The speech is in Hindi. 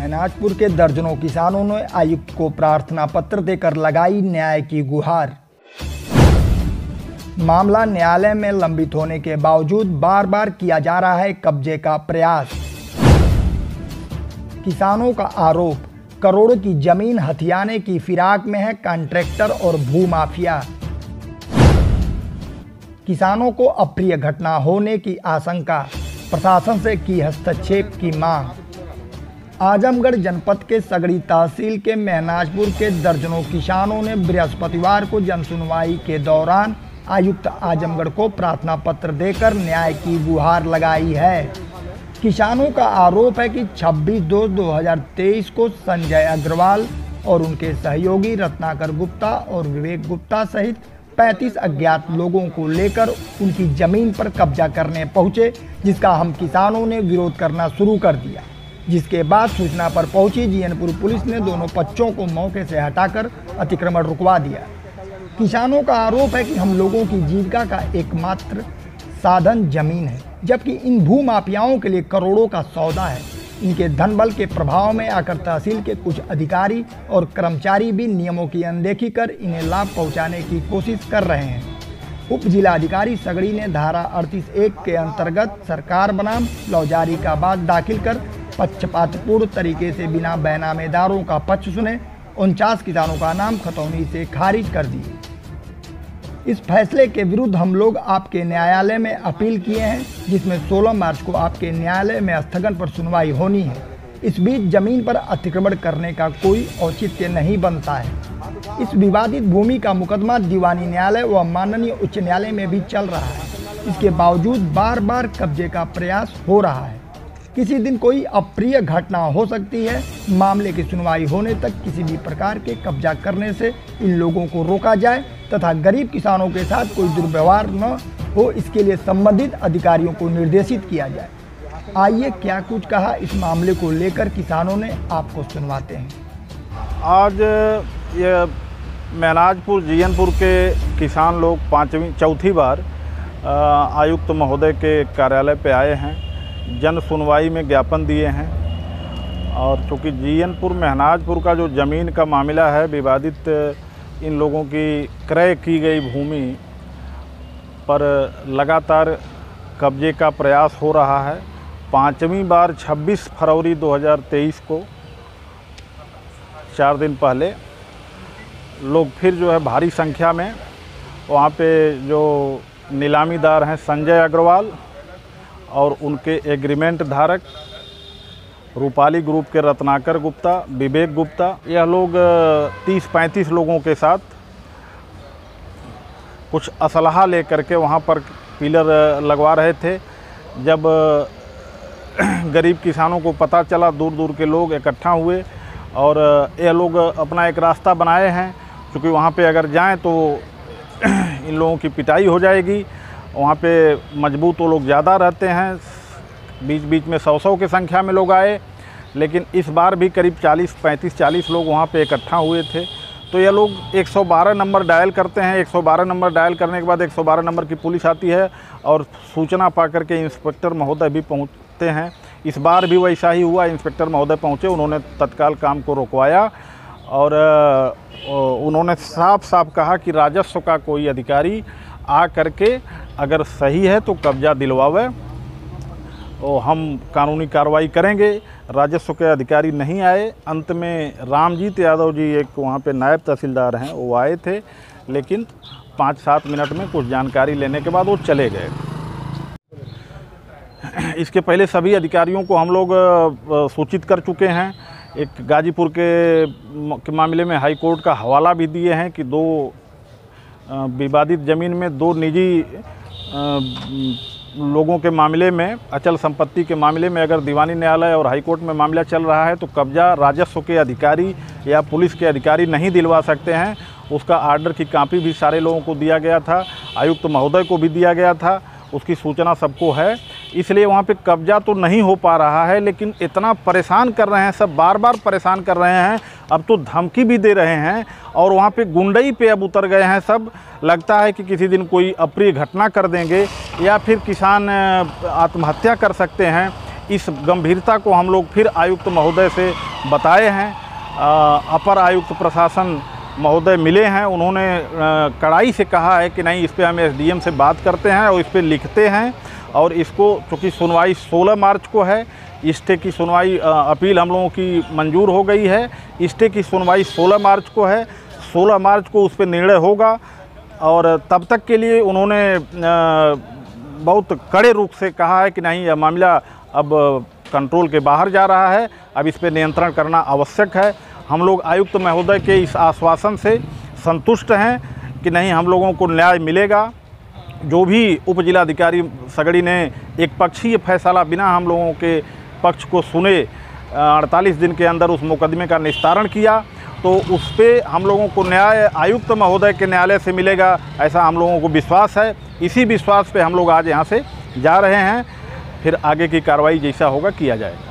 महनाजपुर के दर्जनों किसानों ने आयुक्त को प्रार्थना पत्र देकर लगाई न्याय की गुहार। मामला न्यायालय में लंबित होने के बावजूद बार बार किया जा रहा है कब्जे का प्रयास। किसानों का आरोप, करोड़ों की जमीन हथियाने की फिराक में है कॉन्ट्रैक्टर और भूमाफिया। किसानों को अप्रिय घटना होने की आशंका, प्रशासन से की हस्तक्षेप की मांग। आजमगढ़ जनपद के सगड़ी तहसील के महनाजपुर के दर्जनों किसानों ने बृहस्पतिवार को जनसुनवाई के दौरान आयुक्त आजमगढ़ को प्रार्थना पत्र देकर न्याय की गुहार लगाई है। किसानों का आरोप है कि 26/2/2023 को संजय अग्रवाल और उनके सहयोगी रत्नाकर गुप्ता और विवेक गुप्ता सहित 35 अज्ञात लोगों को लेकर उनकी जमीन पर कब्जा करने पहुंचे, जिसका हम किसानों ने विरोध करना शुरू कर दिया। जिसके बाद सूचना पर पहुंची जीयनपुर पुलिस ने दोनों पक्षों को मौके से हटाकर अतिक्रमण रुकवा दिया। किसानों का आरोप है कि हम लोगों की जीविका का एकमात्र साधन जमीन है, जबकि इन भूमाफियाओं के लिए करोड़ों का सौदा है। इनके धन बल के प्रभाव में आकर तहसील के कुछ अधिकारी और कर्मचारी भी नियमों की अनदेखी कर इन्हें लाभ पहुंचाने की कोशिश कर रहे हैं। उप जिलाधिकारी सगड़ी ने धारा 38(1) के अंतर्गत सरकार बनाम लौजारी का बाद दाखिल कर पक्षपातपूर्ण तरीके से बिना बैनामेदारों का पक्ष सुने 49 किसानों का नाम खतौनी से खारिज कर दिए। इस फैसले के विरुद्ध हम लोग आपके न्यायालय में अपील किए हैं, जिसमें 16 मार्च को आपके न्यायालय में स्थगन पर सुनवाई होनी है। इस बीच जमीन पर अतिक्रमण करने का कोई औचित्य नहीं बनता है। इस विवादित भूमि का मुकदमा दीवानी न्यायालय व माननीय उच्च न्यायालय में भी चल रहा है। इसके बावजूद बार बार कब्जे का प्रयास हो रहा है। किसी दिन कोई अप्रिय घटना हो सकती है। मामले की सुनवाई होने तक किसी भी प्रकार के कब्जा करने से इन लोगों को रोका जाए तथा गरीब किसानों के साथ कोई दुर्व्यवहार न हो, इसके लिए संबंधित अधिकारियों को निर्देशित किया जाए। आइए क्या कुछ कहा इस मामले को लेकर किसानों ने, आपको सुनवाते हैं। आज ये महनाजपुर जीयनपुर के किसान लोग चौथी बार आयुक्त महोदय के कार्यालय पे आए हैं, जन सुनवाई में ज्ञापन दिए हैं। और चूँकि जीयनपुर महनाजपुर का जो ज़मीन का मामला है, विवादित इन लोगों की क्रय की गई भूमि पर लगातार कब्जे का प्रयास हो रहा है। 5वीं बार 26 फरवरी 2023 को 4 दिन पहले लोग फिर जो है भारी संख्या में वहाँ पे जो नीलामीदार हैं संजय अग्रवाल और उनके एग्रीमेंट धारक रूपाली ग्रुप के रत्नाकर गुप्ता, विवेक गुप्ता, यह लोग 30-35 लोगों के साथ कुछ असलहा लेकर के वहाँ पर पिलर लगवा रहे थे। जब गरीब किसानों को पता चला, दूर दूर के लोग इकट्ठा हुए और यह लोग अपना एक रास्ता बनाए हैं, क्योंकि वहाँ पे अगर जाएं तो इन लोगों की पिटाई हो जाएगी। वहाँ पे मजबूत वो लोग ज़्यादा रहते हैं, बीच बीच में 100 की संख्या में लोग आए, लेकिन इस बार भी करीब 35-40 लोग वहाँ पे इकट्ठा हुए थे। तो ये लोग 112 नंबर डायल करते हैं। 112 नंबर डायल करने के बाद 112 नंबर की पुलिस आती है और सूचना पा करके इंस्पेक्टर महोदय भी पहुँचते हैं। इस बार भी वैसा ही हुआ, इंस्पेक्टर महोदय पहुँचे, उन्होंने तत्काल काम को रोकवाया और उन्होंने साफ साफ कहा कि राजस्व का कोई अधिकारी आ करके अगर सही है तो कब्जा दिलवावे और हम कानूनी कार्रवाई करेंगे। राजस्व के अधिकारी नहीं आए। अंत में रामजीत यादव जी, एक वहाँ पे नायब तहसीलदार हैं, वो आए थे, लेकिन 5-7 मिनट में कुछ जानकारी लेने के बाद वो चले गए। इसके पहले सभी अधिकारियों को हम लोग सूचित कर चुके हैं। एक गाजीपुर के मामले में हाई कोर्ट का हवाला भी दिए हैं कि 2 विवादित ज़मीन में 2 निजी लोगों के मामले में, अचल संपत्ति के मामले में अगर दीवानी न्यायालय और हाई कोर्ट में मामला चल रहा है तो कब्जा राजस्व के अधिकारी या पुलिस के अधिकारी नहीं दिलवा सकते हैं। उसका आर्डर की कॉपी भी सारे लोगों को दिया गया था, आयुक्त महोदय को भी दिया गया था, उसकी सूचना सबको है। इसलिए वहाँ पे कब्जा तो नहीं हो पा रहा है, लेकिन इतना परेशान कर रहे हैं सब, बार बार परेशान कर रहे हैं, अब तो धमकी भी दे रहे हैं और वहाँ पे गुंडई पे अब उतर गए हैं सब। लगता है कि किसी दिन कोई अप्रिय घटना कर देंगे या फिर किसान आत्महत्या कर सकते हैं। इस गंभीरता को हम लोग फिर आयुक्त महोदय से बताए हैं। अपर आयुक्त प्रशासन महोदय मिले हैं, उन्होंने कड़ाई से कहा है कि नहीं, इस पर हम एसडीएम से बात करते हैं और इस पर लिखते हैं, और इसको चूँकि सुनवाई 16 मार्च को है, स्टे की सुनवाई अपील हम लोगों की मंजूर हो गई है, स्टे की सुनवाई 16 मार्च को है, 16 मार्च को उस पर निर्णय होगा। और तब तक के लिए उन्होंने बहुत कड़े रूप से कहा है कि नहीं, यह मामला अब कंट्रोल के बाहर जा रहा है, अब इस पर नियंत्रण करना आवश्यक है। हम लोग आयुक्त महोदय के इस आश्वासन से संतुष्ट हैं कि नहीं, हम लोगों को न्याय मिलेगा। जो भी उप जिलाधिकारी सगड़ी ने एक पक्षीय फैसला बिना हम लोगों के पक्ष को सुने 48 दिन के अंदर उस मुकदमे का निस्तारण किया, तो उस पर हम लोगों को न्याय आयुक्त महोदय के न्यायालय से मिलेगा, ऐसा हम लोगों को विश्वास है। इसी विश्वास पे हम लोग आज यहाँ से जा रहे हैं, फिर आगे की कार्रवाई जैसा होगा किया जाएगा।